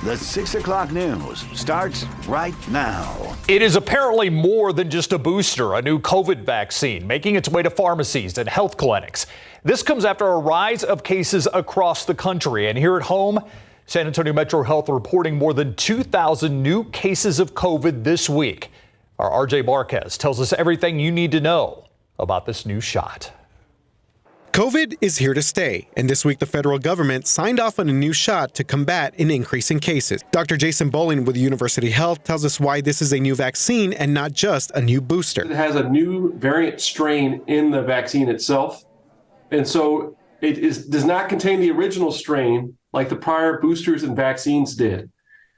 The 6 o'clock news starts right now. It is apparently more than just a booster, a new COVID vaccine making its way to pharmacies and health clinics. This comes after a rise of cases across the country. And here at home, San Antonio Metro Health reporting more than 2,000 new cases of COVID this week. Our RJ Marquez tells us everything you need to know about this new shot. COVID is here to stay, and this week the federal government signed off on a new shot to combat an increase in cases. Dr. Jason Bowling with University Health tells us why this is a new vaccine and not just a new booster. It has a new variant strain in the vaccine itself, and so it does not contain the original strain like the prior boosters and vaccines did.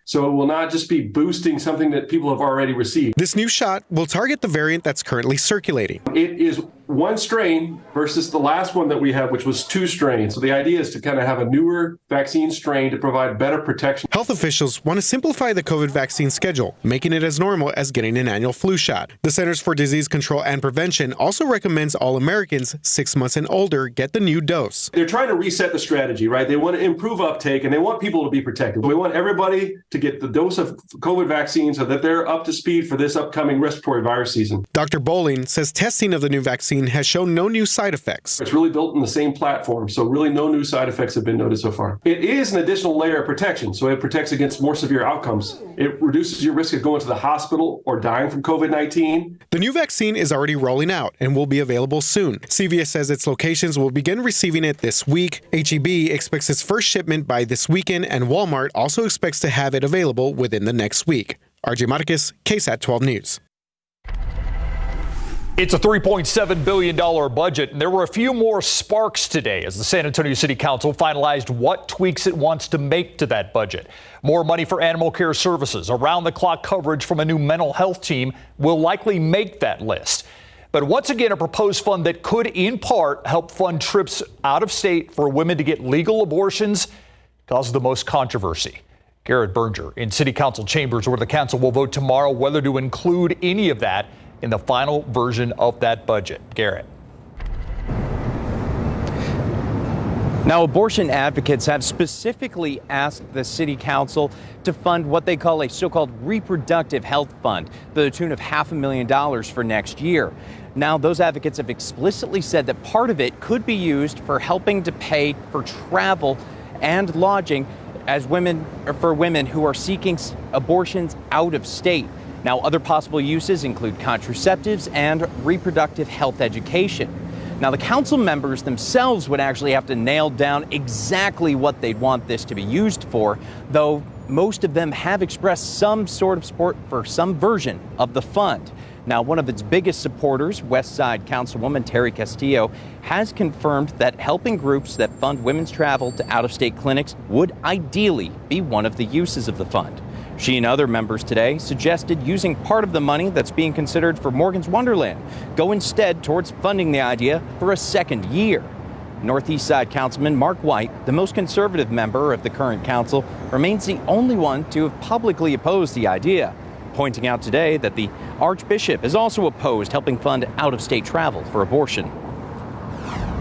So it will not just be boosting something that people have already received. This new shot will target the variant that's currently circulating. It is one strain versus the last one that we had, which was 2 strains. So the idea is to kind of have a newer vaccine strain to provide better protection. Health officials want to simplify the COVID vaccine schedule, making it as normal as getting an annual flu shot. The Centers for Disease Control and Prevention also recommends all Americans 6 months and older get the new dose. They're trying to reset the strategy, right? They want to improve uptake and they want people to be protected. We want everybody to get the dose of COVID vaccine so that they're up to speed for this upcoming respiratory virus season. Dr. Bowling says testing of the new vaccine has shown no new side effects. It's really built in the same platform, so really no new side effects have been noted so far. It is an additional layer of protection, so it protects against more severe outcomes. It reduces your risk of going to the hospital or dying from COVID-19. The new vaccine is already rolling out and will be available soon. CVS says its locations will begin receiving it this week. H-E-B expects its first shipment by this weekend, and Walmart also expects to have it available within the next week. RJ Marquez, KSAT 12 News. It's a $3.7 billion budget, and there were a few more sparks today as the San Antonio City Council finalized what tweaks it wants to make to that budget. More money for animal care services, around-the-clock coverage from a new mental health team will likely make that list. But once again, a proposed fund that could, in part, help fund trips out of state for women to get legal abortions causes the most controversy. Garrett Berger in City Council chambers, where the council will vote tomorrow whether to include any of that in the final version of that budget. Garrett. Now, abortion advocates have specifically asked the City Council to fund what they call a so-called reproductive health fund to the tune of $500,000 for next year. Now, those advocates have explicitly said that part of it could be used for helping to pay for travel and lodging as women, or for women who are seeking abortions out of state. Now, other possible uses include contraceptives and reproductive health education. Now, the council members themselves would actually have to nail down exactly what they'd want this to be used for, though most of them have expressed some sort of support for some version of the fund. Now, one of its biggest supporters, West Side Councilwoman Terry Castillo, has confirmed that helping groups that fund women's travel to out-of-state clinics would ideally be one of the uses of the fund. She and other members today suggested using part of the money that's being considered for Morgan's Wonderland go instead towards funding the idea for a second year. Northeast Side Councilman Mark White, the most conservative member of the current council, remains the only one to have publicly opposed the idea, pointing out today that the Archbishop is also opposed helping fund out-of-state travel for abortion.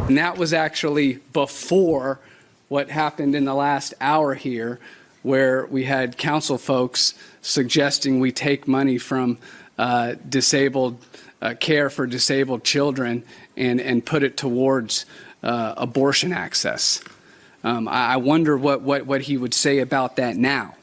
And that was actually before what happened in the last hour here, where we had council folks suggesting we take money from disabled care for disabled children and put it towards abortion access. I wonder what he would say about that now.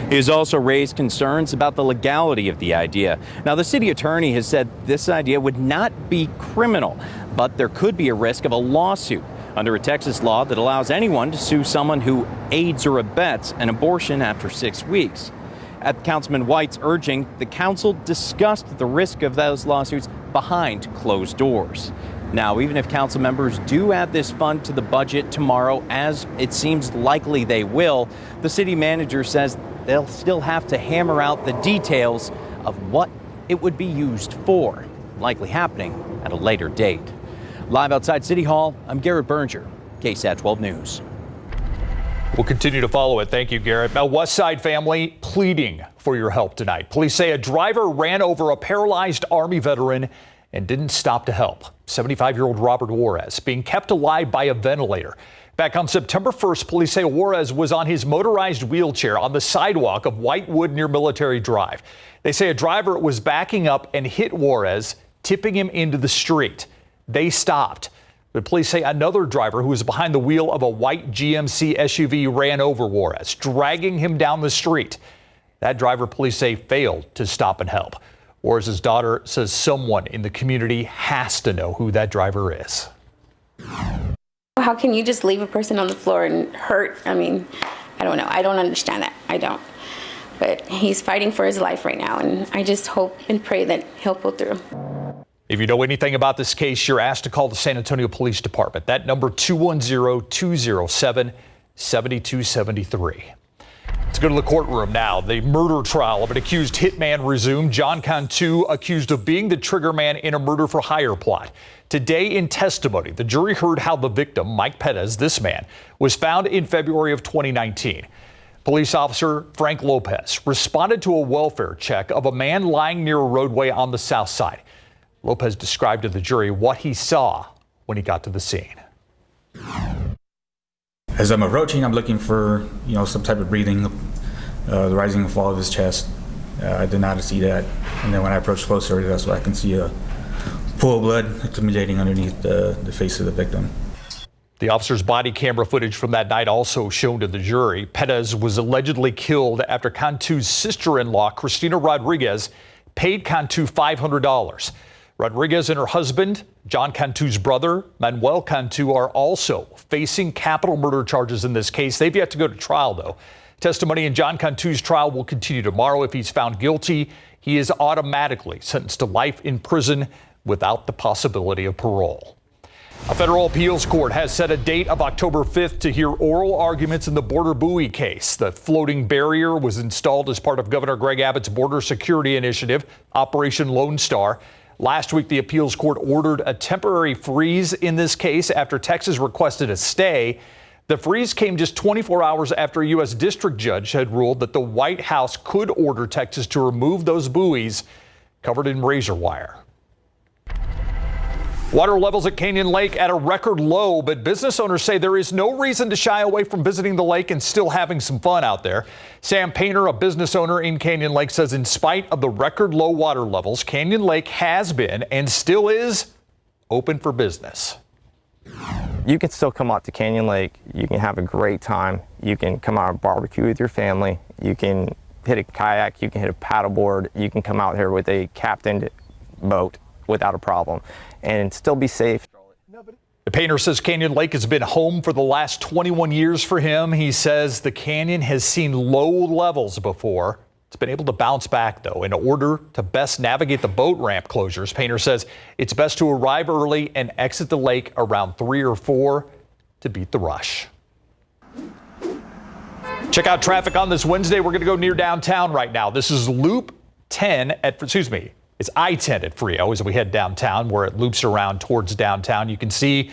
He has also raised concerns about the legality of the idea. Now, the city attorney has said this idea would not be criminal, but there could be a risk of a lawsuit under a Texas law that allows anyone to sue someone who aids or abets an abortion after 6 weeks. At Councilman White's urging, the council discussed the risk of those lawsuits behind closed doors. Now, even if council members do add this fund to the budget tomorrow, as it seems likely they will, the city manager says they'll still have to hammer out the details of what it would be used for, likely happening at a later date. Live outside City Hall, I'm Garrett Berger, KSAT 12 News. We'll continue to follow it. Thank you, Garrett. Now, West Side family pleading for your help tonight. Police say a driver ran over a paralyzed Army veteran and didn't stop to help. 75-year-old Robert Juarez being kept alive by a ventilator. Back on September 1st, police say Juarez was on his motorized wheelchair on the sidewalk of Whitewood near Military Drive. They say a driver was backing up and hit Juarez, tipping him into the street. They stopped. But police say another driver who was behind the wheel of a white GMC SUV ran over Juarez, dragging him down the street. That driver, police say, failed to stop and help. Juarez's daughter says someone in the community has to know who that driver is. How can you just leave a person on the floor and hurt? I mean, I don't know. I don't understand that. I don't. But he's fighting for his life right now, and I just hope and pray that he'll pull through. If you know anything about this case, you're asked to call the San Antonio Police Department. That number, 210-207-7273. Let's go to the courtroom now. The murder trial of an accused hitman resumed. John Cantu accused of being the trigger man in a murder-for-hire plot. Today in testimony, the jury heard how the victim, Mike Perez, this man, was found in February of 2019. Police officer Frank Lopez responded to a welfare check of a man lying near a roadway on the south side. Lopez described to the jury what he saw when he got to the scene. As I'm approaching, I'm looking for, some type of breathing, the rising and fall of his chest. I did not see that. And then when I approach closer, that's when I can see a pool of blood accumulating underneath the face of the victim. The officer's body camera footage from that night also shown to the jury. Perez was allegedly killed after Cantu's sister-in-law, Cristina Rodriguez, paid Cantu $500. Rodriguez and her husband, John Cantu's brother, Manuel Cantu, are also facing capital murder charges in this case. They've yet to go to trial, though. Testimony in John Cantu's trial will continue tomorrow. If he's found guilty, he is automatically sentenced to life in prison without the possibility of parole. A federal appeals court has set a date of October 5th to hear oral arguments in the border buoy case. The floating barrier was installed as part of Governor Greg Abbott's border security initiative, Operation Lone Star. Last week, the appeals court ordered a temporary freeze in this case after Texas requested a stay. The freeze came just 24 hours after a U.S. district judge had ruled that the White House could order Texas to remove those buoys covered in razor wire. Water levels at Canyon Lake at a record low, but business owners say there is no reason to shy away from visiting the lake and still having some fun out there. Sam Painter, a business owner in Canyon Lake, says in spite of the record low water levels, Canyon Lake has been and still is open for business. You can still come out to Canyon Lake. You can have a great time. You can come out and barbecue with your family. You can hit a kayak. You can hit a paddleboard. You can come out here with a captained boat without a problem and still be safe. The painter says Canyon Lake has been home for the last 21 years for him. He says the canyon has seen low levels before. It's been able to bounce back, though. In order to best navigate the boat ramp closures, Painter says it's best to arrive early and exit the lake around 3 or 4 to beat the rush. Check out traffic on this Wednesday. We're going to go near downtown right now. This is Loop 10 It's I-10 at Frio as we head downtown, where it loops around towards downtown. You can see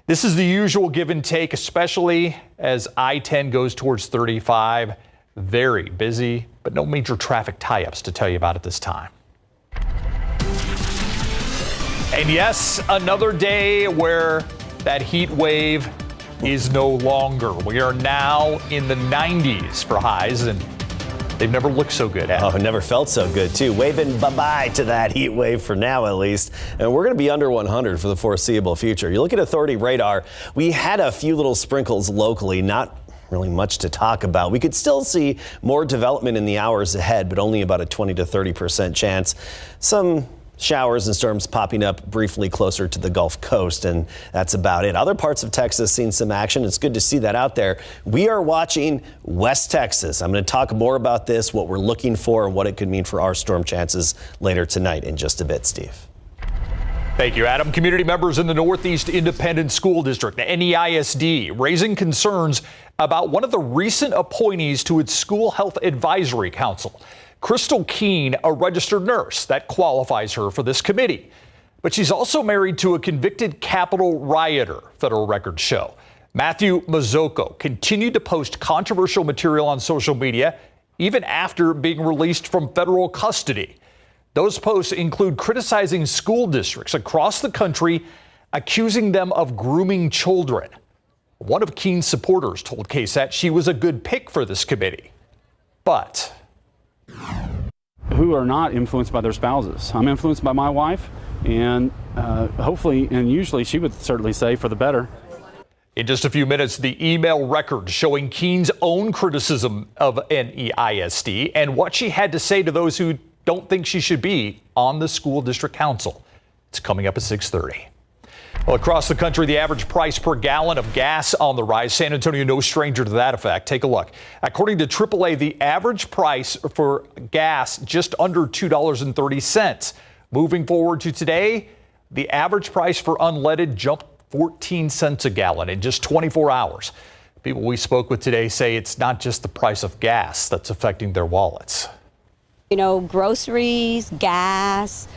this is the usual give and take, especially as I-10 goes towards 35. Very busy, but no major traffic tie-ups to tell you about at this time. And yes, another day where that heat wave is no longer. We are now in the 90s for highs, and they've never looked so good. Oh, it never felt so good, too. Waving bye-bye to that heat wave for now, at least. And we're going to be under 100 for the foreseeable future. You look at Authority radar, we had a few little sprinkles locally, not really much to talk about. We could still see more development in the hours ahead, but only about a 20 to 30% chance. Some showers and storms popping up briefly closer to the Gulf Coast, and that's about it. Other parts of Texas seeing some action. It's good to see that out there. We are watching West Texas. I'm going to talk more about this, what we're looking for, and what it could mean for our storm chances later tonight in just a bit, Steve. Thank you, Adam. Community members in the Northeast Independent School District, the NEISD, raising concerns about one of the recent appointees to its School Health Advisory Council. Crystal Keene, a registered nurse, that qualifies her for this committee. But she's also married to a convicted Capitol rioter, federal records show. Matthew Mazzocco continued to post controversial material on social media, even after being released from federal custody. Those posts include criticizing school districts across the country, accusing them of grooming children. One of Keene's supporters told KSAT she was a good pick for this committee. But who are not influenced by their spouses. I'm influenced by my wife, and hopefully, and usually she would certainly say for the better. In just a few minutes, the email record showing Keene's own criticism of NEISD and what she had to say to those who don't think she should be on the school district council. It's coming up at 6:30. Well, across the country, the average price per gallon of gas on the rise. San Antonio, no stranger to that effect. Take a look. According to AAA, the average price for gas just under $2.30. Moving forward to today, the average price for unleaded jumped 14 cents a gallon in just 24 hours. People we spoke with today say it's not just the price of gas that's affecting their wallets. You know, groceries, gas,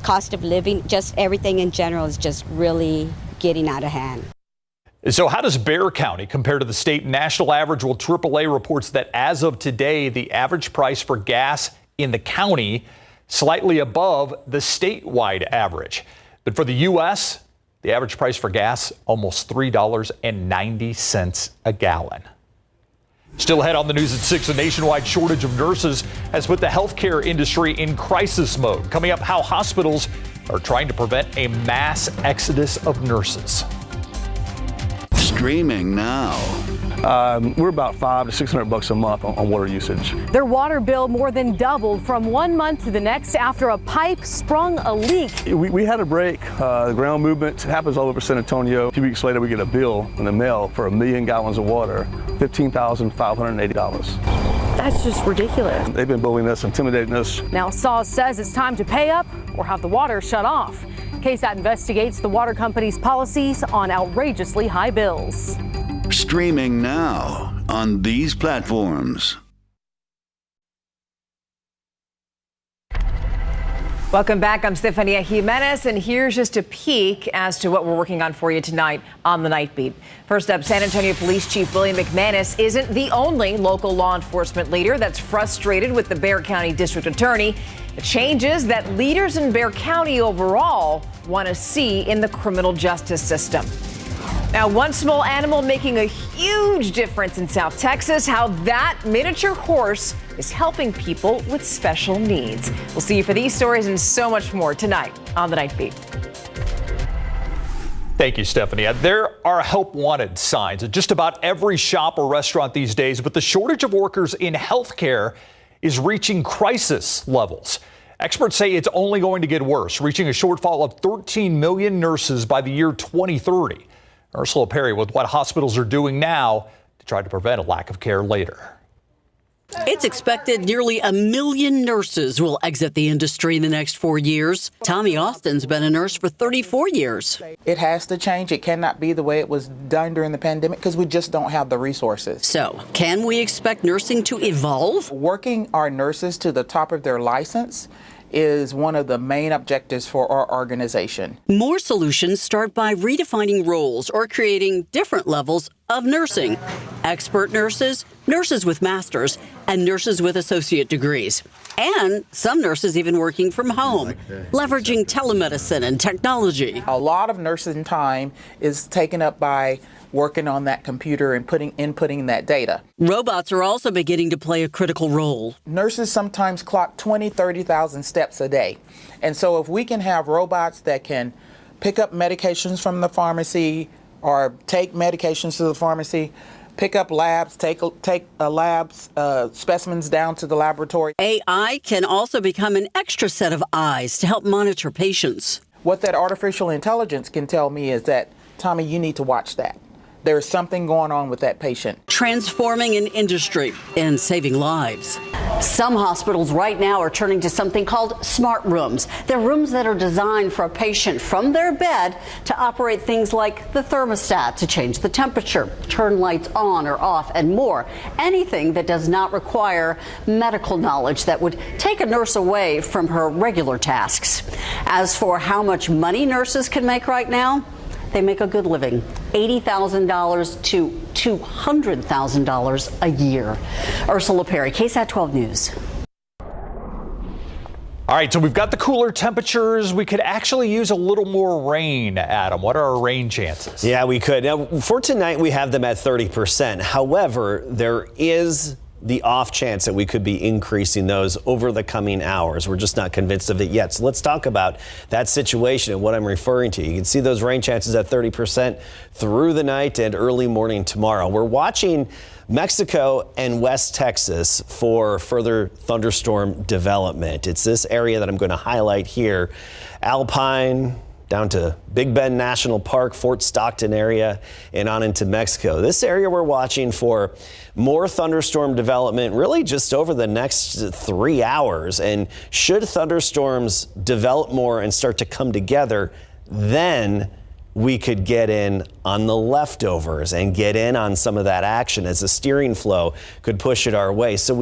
cost of living, just everything in general is just really getting out of hand. So how does Bexar County compare to the state national average? Well, AAA reports that as of today, the average price for gas in the county slightly above the statewide average. But for the U.S., the average price for gas almost $3.90 a gallon. Still ahead on the news at 6, a nationwide shortage of nurses has put the healthcare industry in crisis mode. Coming up, how hospitals are trying to prevent a mass exodus of nurses. Streaming now. We're about $500 to $600 a month on water usage. Their water bill more than doubled from 1 month to the next after a pipe sprung a leak. We had a break. The ground movement happens all over San Antonio. A few weeks later, we get a bill in the mail for 1 million gallons of water, $15,580. That's just ridiculous. They've been bullying us, intimidating us. Now SAWS says it's time to pay up or have the water shut off. KSAT investigates the water company's policies on outrageously high bills. Streaming now on these platforms. Welcome back. I'm Stefania Jimenez, and here's just a peek as to what we're working on for you tonight on the Night Beat. First up, San Antonio Police Chief William McManus isn't the only local law enforcement leader that's frustrated with the Bexar County District Attorney. The changes that leaders in Bexar County overall want to see in the criminal justice system. Now, one small animal making a huge difference in South Texas, how that miniature horse is helping people with special needs. We'll see you for these stories and so much more tonight on The Night Beat. Thank you, Stephanie. There are help wanted signs at just about every shop or restaurant these days, but the shortage of workers in healthcare is reaching crisis levels. Experts say it's only going to get worse, reaching a shortfall of 13 million nurses by the year 2030. Ursula Perry with what hospitals are doing now to try to prevent a lack of care later. It's expected nearly 1 million nurses will exit the industry in the next 4 years. Tommy Austin's been a nurse for 34 years. It has to change. It cannot be the way it was done during the pandemic because we just don't have the resources. So, can we expect nursing to evolve? Working our nurses to the top of their license is one of the main objectives for our organization. More solutions start by redefining roles or creating different levels of nursing. Expert nurses, nurses with masters, and nurses with associate degrees. And some nurses even working from home, leveraging telemedicine and technology. A lot of nursing time is taken up by working on that computer and inputting that data. Robots are also beginning to play a critical role. Nurses sometimes clock 20, 30,000 steps a day. And so if we can have robots that can pick up medications from the pharmacy or take medications to the pharmacy, pick up labs, take labs, specimens down to the laboratory. AI can also become an extra set of eyes to help monitor patients. What that artificial intelligence can tell me is that, Tommy, you need to watch that. There's something going on with that patient. Transforming an industry and saving lives. Some hospitals right now are turning to something called smart rooms. They're rooms that are designed for a patient from their bed to operate things like the thermostat to change the temperature, turn lights on or off, and more. Anything that does not require medical knowledge that would take a nurse away from her regular tasks. As for how much money nurses can make right now, they make a good living, $80,000 to $200,000 a year. Ursula Perry, KSAT 12 News. All right, so we've got the cooler temperatures. We could actually use a little more rain, Adam. What are our rain chances? Yeah, we could. Now, for tonight, we have them at 30%. However, there is the off chance that we could be increasing those over the coming hours. We're just not convinced of it yet. So let's talk about that situation and what I'm referring to. You can see those rain chances at 30% through the night and early morning tomorrow. We're watching Mexico and West Texas for further thunderstorm development. It's this area that I'm going to highlight here. Alpine down to Big Bend National Park, Fort Stockton area, and on into Mexico. This area we're watching for more thunderstorm development really just over the next 3 hours. And should thunderstorms develop more and start to come together, then we could get in on the leftovers and get in on some of that action as the steering flow could push it our way. So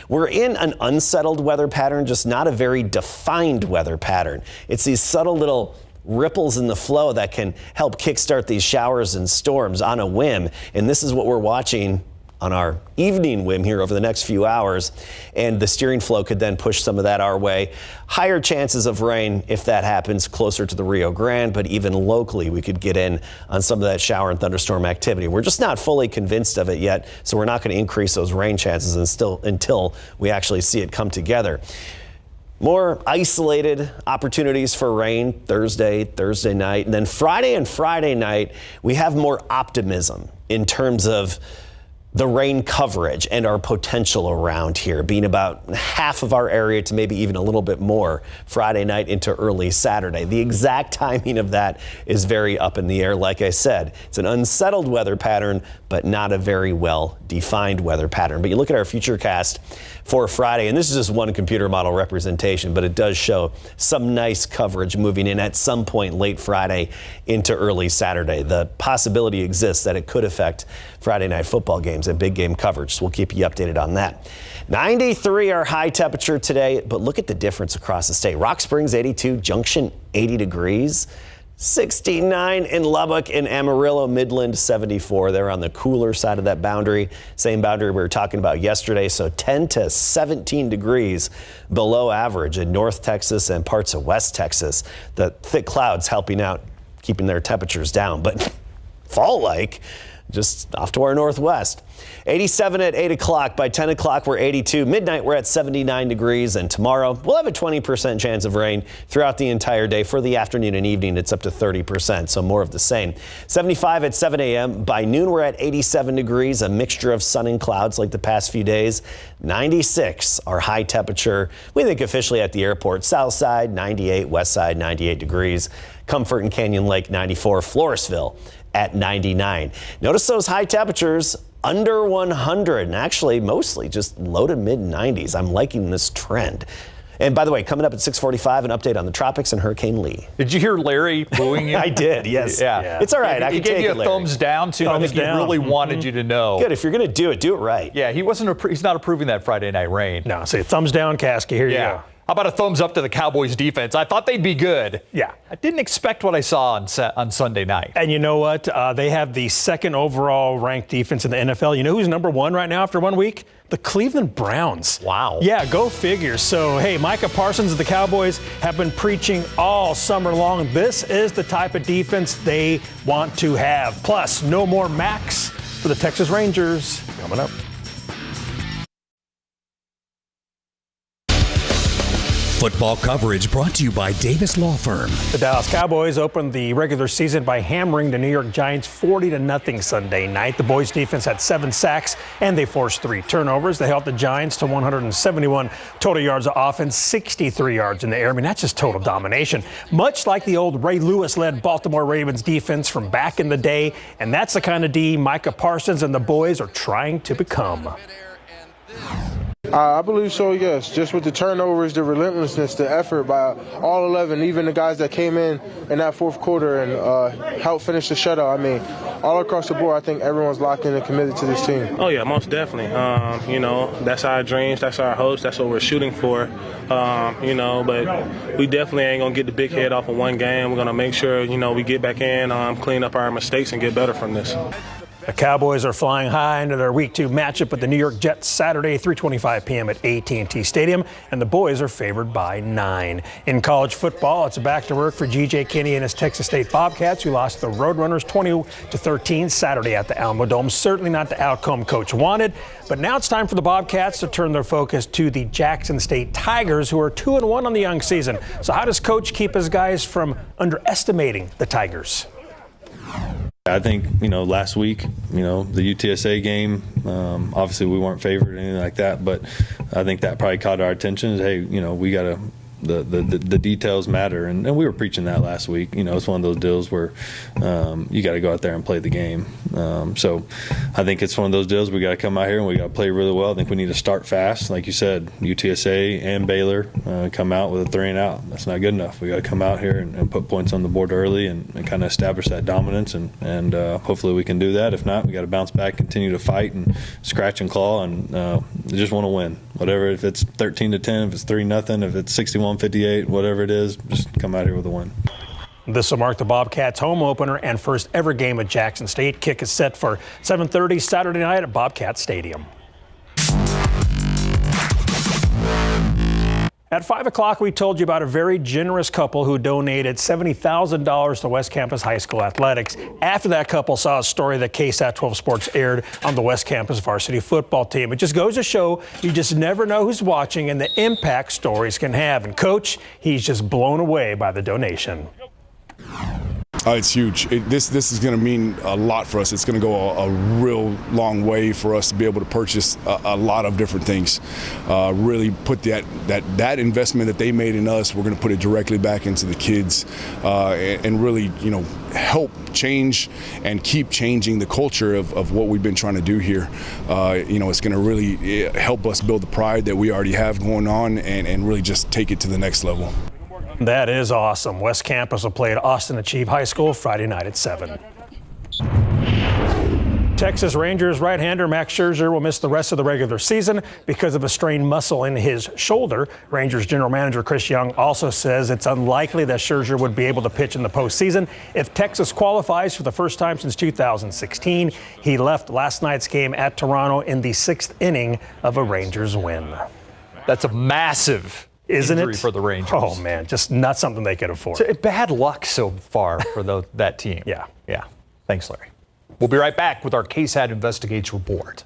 we're in an unsettled weather pattern, just not a very defined weather pattern. It's these subtle little ripples in the flow that can help kickstart these showers and storms on a whim. And this is what we're watching on our evening whim here over the next few hours. And the steering flow could then push some of that our way. Higher chances of rain if that happens closer to the Rio Grande, but even locally we could get in on some of that shower and thunderstorm activity. We're just not fully convinced of it yet, so we're not going to increase those rain chances until we actually see it come together. More isolated opportunities for rain Thursday night, and then Friday and Friday night, we have more optimism in terms of the rain coverage and our potential around here, being about half of our area to maybe even a little bit more Friday night into early Saturday. The exact timing of that is very up in the air. Like I said, it's an unsettled weather pattern, but not a very well-defined weather pattern. But you look at our futurecast for Friday, and this is just one computer model representation, but it does show some nice coverage moving in at some point late Friday into early Saturday. The possibility exists that it could affect Friday night football games and big game coverage. So we'll keep you updated on that. 93 our high temperature today, but look at the difference across the state. Rock Springs 82, Junction 80 degrees. 69 in Lubbock and Amarillo, Midland 74. They're on the cooler side of that boundary. Same boundary we were talking about yesterday. So 10 to 17 degrees below average in North Texas and parts of West Texas. The thick clouds helping out, keeping their temperatures down, but fall-like just off to our northwest. 87 at 8 o'clock. By 10 o'clock, we're 82. Midnight, we're at 79 degrees. And tomorrow, we'll have a 20% chance of rain throughout the entire day. For the afternoon and evening, it's up to 30%, so more of the same. 75 at 7 a.m. By noon, we're at 87 degrees, a mixture of sun and clouds like the past few days. 96, our high temperature, we think officially at the airport. South side, 98. West side, 98 degrees. Comfort and Canyon Lake, 94. Floresville at 99. Notice those high temperatures under 100, and actually mostly just low to mid 90s. I'm liking this trend. And by the way, coming up at 6:45, an update on the tropics and Hurricane Lee. Did you hear Larry booing you? I did, yes. Yeah. It's all right. I can take it, He gave you a Larry. thumbs down, too. I think he really wanted you to know. Good. If you're going to do it right. Yeah, he's not approving that Friday night rain. No, say thumbs down, Kasky. Here you go. How about a thumbs up to the Cowboys defense? I thought they'd be good. Yeah. I didn't expect what I saw on Sunday night. And you know what? They have the second overall ranked defense in the NFL. You know who's number one right now after 1 week? The Cleveland Browns. Wow. Yeah, go figure. So, hey, Micah Parsons of the Cowboys have been preaching all summer long. This is the type of defense they want to have. Plus, no more Max for the Texas Rangers coming up. Football coverage brought to you by Davis Law Firm. The Dallas Cowboys opened the regular season by hammering the New York Giants 40-0 Sunday night. The boys' defense had 7 sacks and they forced 3 turnovers. They helped the Giants to 171 total yards of offense, 63 yards in the air. I mean, that's just total domination. Much like the old Ray Lewis-led Baltimore Ravens defense from back in the day. And that's the kind of D Micah Parsons and the boys are trying to become. I believe so, yes. Just with the turnovers, the relentlessness, the effort by all 11, even the guys that came in that fourth quarter and helped finish the shutout. I mean, all across the board, I think everyone's locked in and committed to this team. Oh, yeah, most definitely. That's our dreams, that's our hopes, that's what we're shooting for. But we definitely ain't going to get the big head off of one game. We're going to make sure, we get back in, clean up our mistakes and get better from this. The Cowboys are flying high into their Week 2 matchup with the New York Jets Saturday, 3:25 p.m. at AT&T Stadium, and the boys are favored by 9. In college football, it's back to work for G.J. Kinney and his Texas State Bobcats, who lost the Roadrunners 20-13 Saturday at the Alamo Dome. Certainly not the outcome coach wanted, but now it's time for the Bobcats to turn their focus to the Jackson State Tigers, who are 2-1 on the young season. So how does coach keep his guys from underestimating the Tigers? I think, last week, the UTSA game, obviously we weren't favored or anything like that, but I think that probably caught our attention. Hey, we got to, the details matter. And we were preaching that last week. It's one of those deals where you got to go out there and play the game. So I think it's one of those deals we got to come out here and we got to play really well. I think we need to start fast. Like you said, UTSA and Baylor come out with a 3-and-out. That's not good enough. We got to come out here and put points on the board early and kind of establish that dominance. And hopefully we can do that. If not, we got to bounce back, continue to fight and scratch and claw, and just want to win. Whatever, if it's 13-10, if it's 3-0, if it's 61-58, whatever it is, just come out here with a win. This will mark the Bobcats' home opener and first ever game at Jackson State. Kick is set for 7:30 Saturday night at Bobcat Stadium. At 5 o'clock, we told you about a very generous couple who donated $70,000 to West Campus High School athletics. After that couple saw a story that KSAT 12 Sports aired on the West Campus varsity football team. It just goes to show you just never know who's watching and the impact stories can have. And Coach, he's just blown away by the donation. It's huge. This is going to mean a lot for us. It's going to go a real long way for us to be able to purchase a lot of different things. Really put that investment that they made in us, we're going to put it directly back into the kids, and really, help change and keep changing the culture of what we've been trying to do here. It's going to really help us build the pride that we already have going on and really just take it to the next level. That is awesome. West Campus will play at Austin Achieve High School Friday night at 7. Texas Rangers right-hander Max Scherzer will miss the rest of the regular season because of a strained muscle in his shoulder. Rangers general manager Chris Young also says it's unlikely that Scherzer would be able to pitch in the postseason if Texas qualifies for the first time since 2016. He left last night's game at Toronto in the 6th inning of a Rangers win. That's a massive injury for the Rangers. Oh, man, just not something they could afford. So, bad luck so far for that team. Yeah. Thanks, Larry. We'll be right back with our KSAT Investigates report.